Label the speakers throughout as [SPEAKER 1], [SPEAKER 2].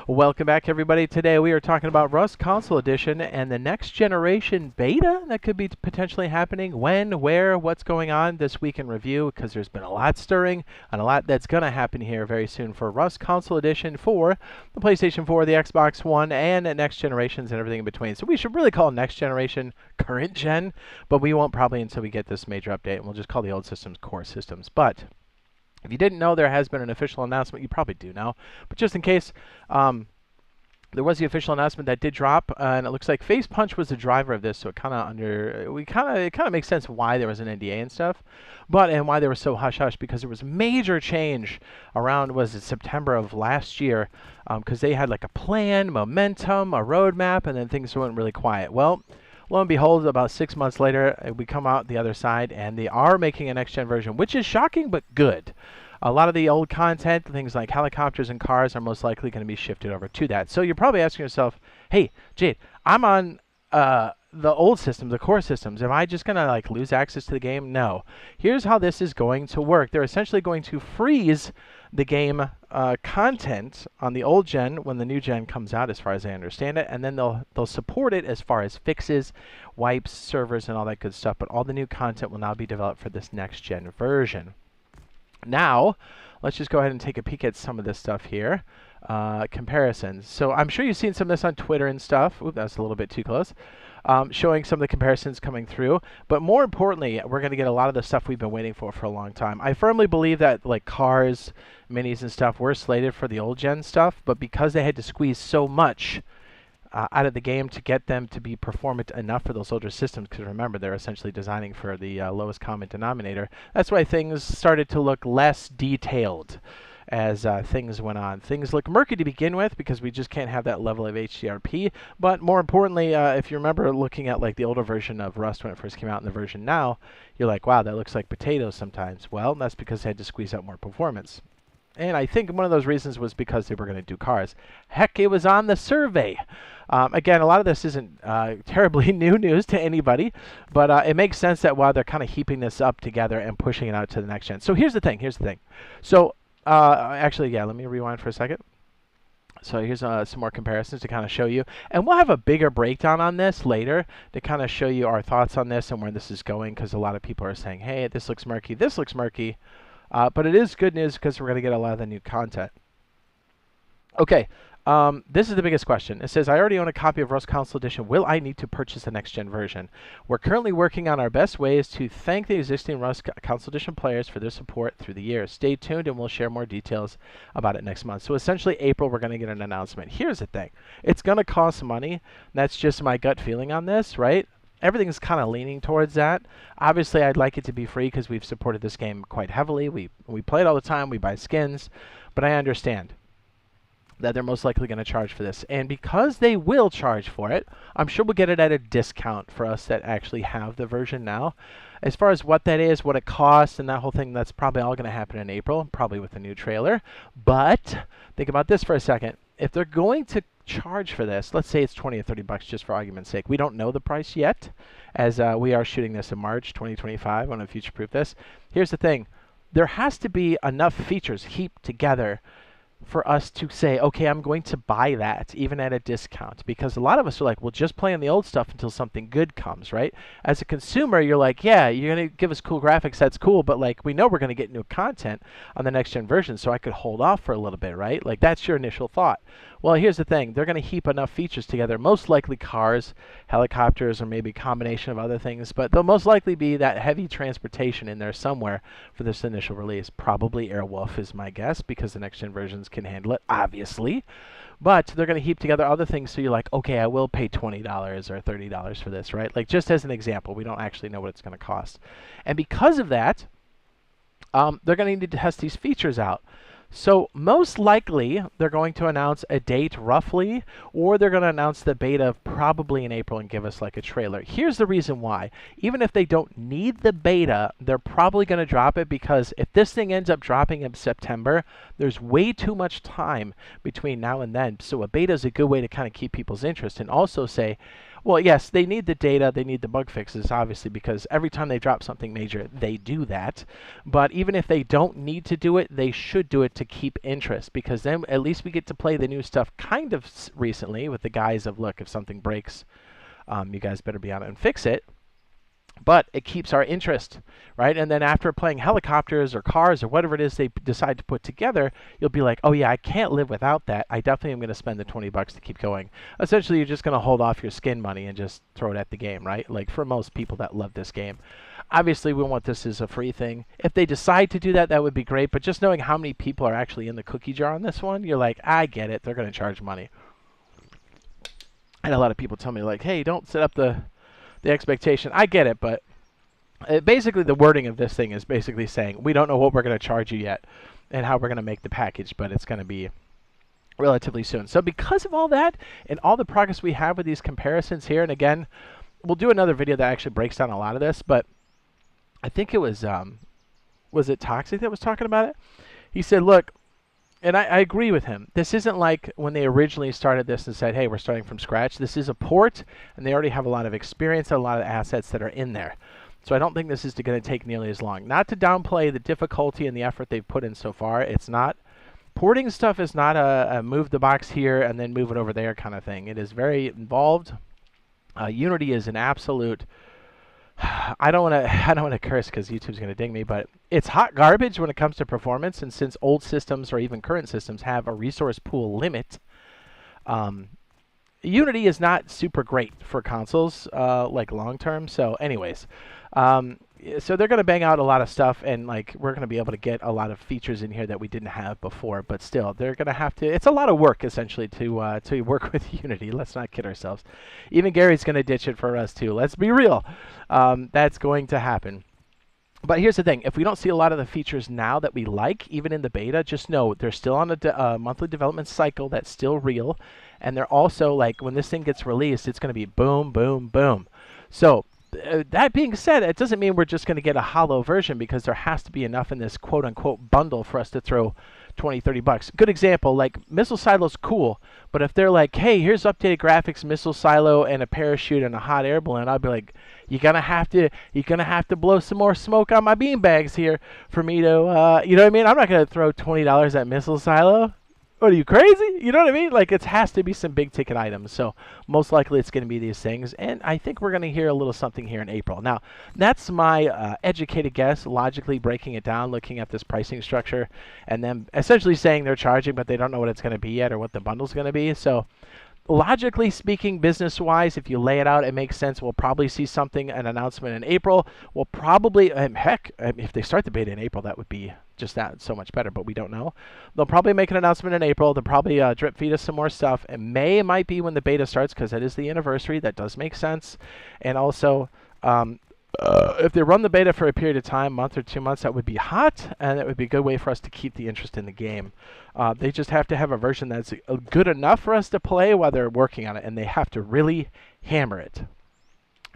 [SPEAKER 1] Welcome back, everybody. Today we are talking about Rust Console Edition and the next generation beta that could be potentially happening. When, where, what's going on this week in review, because there's been a lot stirring and a lot that's going to happen here very soon for Rust Console Edition for the PlayStation 4, the Xbox One, and next generations and everything in between. So we should really call next generation current gen, but we won't probably until we get this major update, and we'll just call the old systems core systems. But if you didn't know, there has been an official announcement. You probably do know, but just in case, there was the official announcement that did drop, and it looks like Face Punch was the driver of this. So it kind of makes sense why there was an NDA and stuff, and why they were so hush hush, because there was a major change around, was it September of last year, because they had like a plan, momentum, a roadmap, and then things went really quiet. Well, lo and behold, about 6 months later, we come out the other side, and they are making a next-gen version, which is shocking but good. A lot of the old content, things like helicopters and cars, are most likely going to be shifted over to that. So you're probably asking yourself, hey, Jade, I'm on the old systems, the core systems. Am I just going to like lose access to the game? No. Here's how this is going to work. They're essentially going to freeze the game content on the old gen when the new gen comes out, as far as I understand it, and then they'll support it as far as fixes, wipes, servers, and all that good stuff. But all the new content will now be developed for this next gen version. Now, let's just go ahead and take a peek at some of this stuff here. Comparisons. So I'm sure you've seen some of this on Twitter and stuff. Oop, that's a little bit too close. Showing some of the comparisons coming through. But more importantly, we're going to get a lot of the stuff we've been waiting for a long time. I firmly believe that like cars, minis, and stuff were slated for the old gen stuff, but because they had to squeeze so much out of the game to get them to be performant enough for those older systems, because remember, they're essentially designing for the lowest common denominator. That's why things started to look less detailed as things went on. Things look murky to begin with because we just can't have that level of HDRP. But more importantly, if you remember looking at like the older version of Rust when it first came out and the version now, you're like, wow, that looks like potatoes sometimes. Well, that's because they had to squeeze out more performance. And I think one of those reasons was because they were going to do cars. Heck, it was on the survey. Again, a lot of this isn't terribly new news to anybody, but it makes sense that while they're kind of heaping this up together and pushing it out to the next gen. So here's the thing. So actually, yeah, let me rewind for a second. So here's some more comparisons to kind of show you. And we'll have a bigger breakdown on this later to kind of show you our thoughts on this and where this is going, because a lot of people are saying, hey, this looks murky, this looks murky. But it is good news because we're going to get a lot of the new content. Okay, this is the biggest question. It says, I already own a copy of Rust Console Edition. Will I need to purchase the next-gen version? We're currently working on our best ways to thank the existing Rust Console Edition players for their support through the years. Stay tuned, and we'll share more details about it next month. So essentially, April, we're going to get an announcement. Here's the thing. It's going to cost money. That's just my gut feeling on this, right? Everything's kind of leaning towards that. Obviously, I'd like it to be free because we've supported this game quite heavily. We play it all the time. We buy skins. But I understand that they're most likely going to charge for this. And because they will charge for it, I'm sure we'll get it at a discount for us that actually have the version now. As far as what that is, what it costs, and that whole thing, that's probably all going to happen in April, probably with a new trailer. But think about this for a second. If they're going to charge for this, let's say it's 20 or 30 bucks just for argument's sake. We don't know the price yet, as we are shooting this in March 2025. I want to future-proof this. Here's the thing. There has to be enough features heaped together for us to say, okay, I'm going to buy that, even at a discount. Because a lot of us are like, well, just play on the old stuff until something good comes, right? As a consumer, you're like, yeah, you're going to give us cool graphics, that's cool, but like, we know we're going to get new content on the next-gen version, so I could hold off for a little bit, right? Like, that's your initial thought. Well, here's the thing. They're going to heap enough features together, most likely cars, helicopters, or maybe a combination of other things, but there'll most likely be that heavy transportation in there somewhere for this initial release. Probably Airwolf is my guess, because the next-gen versions can handle it, obviously. But they're going to heap together other things, so you're like, okay, I will pay $20 or $30 for this, right? Like, just as an example, we don't actually know what it's going to cost. And because of that, they're going to need to test these features out. So most likely, they're going to announce a date roughly, or they're going to announce the beta probably in April and give us like a trailer. Here's the reason why. Even if they don't need the beta, they're probably going to drop it, because if this thing ends up dropping in September, there's way too much time between now and then. So a beta is a good way to kind of keep people's interest and also say, Well, yes, they need the data, they need the bug fixes, obviously, because every time they drop something major, they do that. But even if they don't need to do it, they should do it to keep interest, because then at least we get to play the new stuff kind of recently with the guise of, look, if something breaks, you guys better be on it and fix it. But it keeps our interest, right? And then after playing helicopters or cars or whatever it is they decide to put together, you'll be like, oh yeah, I can't live without that. I definitely am going to spend the 20 bucks to keep going. Essentially, you're just going to hold off your skin money and just throw it at the game, right? Like for most people that love this game. Obviously, we want this as a free thing. If they decide to do that, that would be great. But just knowing how many people are actually in the cookie jar on this one, you're like, I get it. They're going to charge money. And a lot of people tell me like, hey, don't set up the expectation. I get it, but basically the wording of this thing is basically saying we don't know what we're going to charge you yet and how we're going to make the package, but it's going to be relatively soon. So because of all that and all the progress we have with these comparisons here, and again, we'll do another video that actually breaks down a lot of this, but I think it was it Toxic that was talking about it? He said, look, and I agree with him. This isn't like when they originally started this and said, hey, we're starting from scratch. This is a port, and they already have a lot of experience and a lot of assets that are in there. So I don't think this is going to take nearly as long. Not to downplay the difficulty and the effort they've put in so far. It's not. Porting stuff is not a move the box here and then move it over there kind of thing. It is very involved. Unity is an absolute... I don't want to curse because YouTube's going to ding me, but it's hot garbage when it comes to performance. And since old systems or even current systems have a resource pool limit, Unity is not super great for consoles, like long term. So, anyways, so they're going to bang out a lot of stuff, and like we're going to be able to get a lot of features in here that we didn't have before. But still, they're going to have to. It's a lot of work essentially to work with Unity. Let's not kid ourselves. Even Gary's going to ditch it for us too. Let's be real. That's going to happen. But here's the thing. If we don't see a lot of the features now that we like, even in the beta, just know they're still on a monthly development cycle that's still real. And they're also, like, when this thing gets released, it's going to be boom, boom, boom. So that being said, it doesn't mean we're just going to get a hollow version, because there has to be enough in this quote-unquote bundle for us to throw 20, 30 bucks. Good example, like Missile Silo's cool, but if they're like, hey, here's updated graphics, Missile Silo, and a parachute and a hot air balloon, I'd be like, you're gonna have to blow some more smoke on my beanbags here for me to, you know what I mean? I'm not gonna throw $20 at Missile Silo. What are you, crazy? You know what I mean? Like, it has to be some big ticket items. So most likely it's going to be these things. And I think we're going to hear a little something here in April. Now, that's my educated guess, logically breaking it down, looking at this pricing structure, and then essentially saying they're charging, but they don't know what it's going to be yet or what the bundle's going to be. So logically speaking, business-wise, if you lay it out, it makes sense. We'll probably see something, an announcement in April. We'll probably, heck, if they start the beta in April, that would be just that so much better, but we don't know. They'll probably make an announcement in April. They'll probably drip feed us some more stuff. And May might be when the beta starts, because that is the anniversary. That does make sense. And also, if they run the beta for a period of time, month or 2 months, that would be hot, and it would be a good way for us to keep the interest in the game. They just have to have a version that's good enough for us to play while they're working on it, and they have to really hammer it.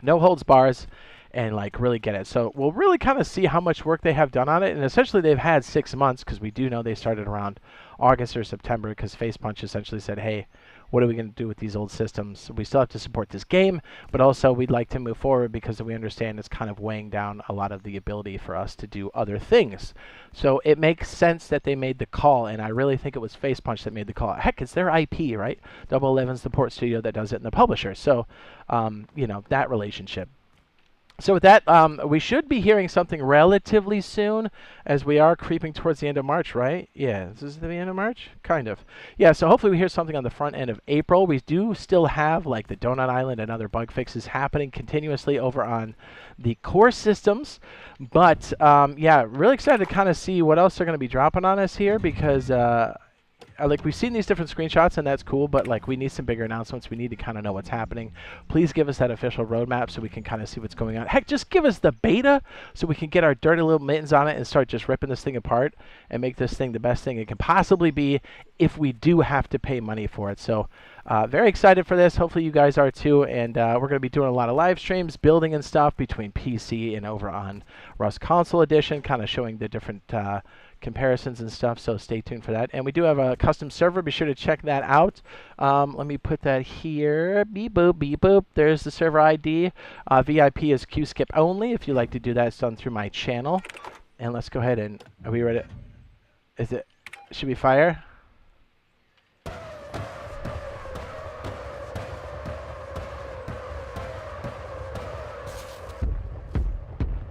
[SPEAKER 1] No holds bars, and like really get it. So we'll really kind of see how much work they have done on it, and essentially they've had 6 months, because we do know they started around August or September, because Facepunch essentially said, hey, what are we going to do with these old systems? We still have to support this game, but also we'd like to move forward because we understand it's kind of weighing down a lot of the ability for us to do other things. So it makes sense that they made the call, and I really think it was Facepunch that made the call. Heck, it's their IP, right? Double 11's the port studio that does it, and the publisher. So, you know, that relationship. So with that, we should be hearing something relatively soon, as we are creeping towards the end of March, right? Yeah, this is the end of March? Kind of. Yeah, so hopefully we hear something on the front end of April. We do still have, like, the Donut Island and other bug fixes happening continuously over on the core systems. But, yeah, really excited to kind of see what else they're going to be dropping on us here, because... like, we've seen these different screenshots, and that's cool, but like, we need some bigger announcements. We need to kind of know what's happening. Please give us that official roadmap so we can kind of see what's going on. Heck, just give us the beta so we can get our dirty little mittens on it and start just ripping this thing apart and make this thing the best thing it can possibly be if we do have to pay money for it. So very excited for this. Hopefully you guys are too, and we're going to be doing a lot of live streams, building and stuff between PC and over on Rust Console Edition, kind of showing the different comparisons and stuff, so stay tuned for that. And we do have a custom server. Be sure to check that out. Let me put that here. Beep boop, beep boop. There's the server ID. VIP is Q-skip only. If you like to do that, it's done through my channel. And let's go ahead and, are we ready? Should we fire?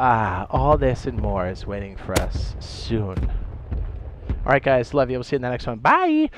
[SPEAKER 1] All this and more is waiting for us soon. All right, guys. Love you. We'll see you in the next one. Bye.